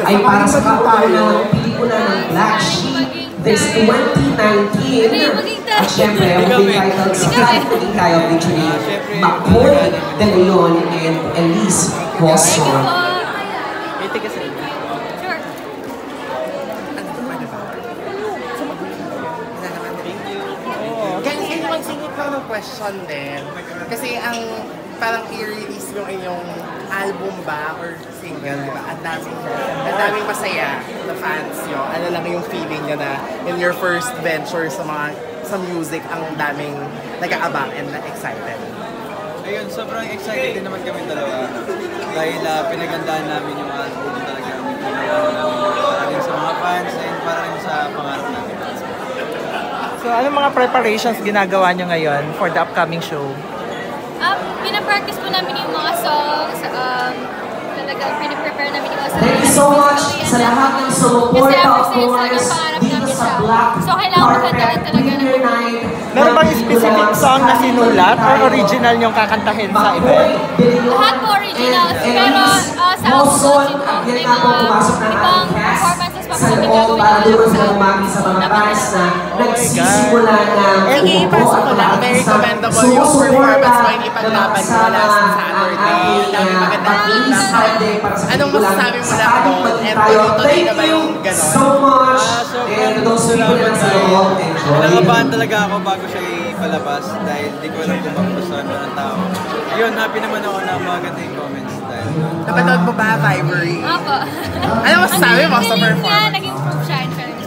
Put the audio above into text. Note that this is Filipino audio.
ay para sa kauna-unahang pelikula ng Black Sheep this 2019. At syempre, ang big title si Catherine Kyle featuring McCoy De Leon and Elise Hosson. Question din. Kasi ang parang i-release yung inyong album ba or single, di ba? Ang daming masaya na fans nyo. Ano lang yung feeling nyo na in your first venture sa music, ang daming nag-aabang and excited. Ayun, sobrang excited din naman kami dalawa. Dahil pinagandaan namin yung album talaga. Para rin sa mga fans and para rin sa pangarap namin. So, anong mga preparations ginagawa nyo ngayon for the upcoming show? Pinapractice po namin yung mga songs. Talagang pinaprepare namin yung mga songs. Thank you so much sa lahat ng sumuporta, of course, dito sa Black Carpet Premiere Night. Meron bang specific song na sinulat or original yung kakantahin sa event? Lahat po originals, pero sa album may mga ibang performances pa po kami gagawin para doon sila umami sa mga fans na nagsisimula na ipasok ko lang, very commendable yung performance mo, hindi paglaban mo last Saturday. Dami magandang feedback. Anong masasabi mo lang doon? And tuloy na ba yung gano'n? So much! And those people na sa loob, enjoy. Nakabahan talaga ako bago siya ipalabas dahil di ko alam kung magustuhan ba ng tao. Yun, happy naman ako na maganda yung comments dahil. Napanood mo ba, Ivory? Opo. Ano masasabi mo sa performance? Naging proof siya in fairness.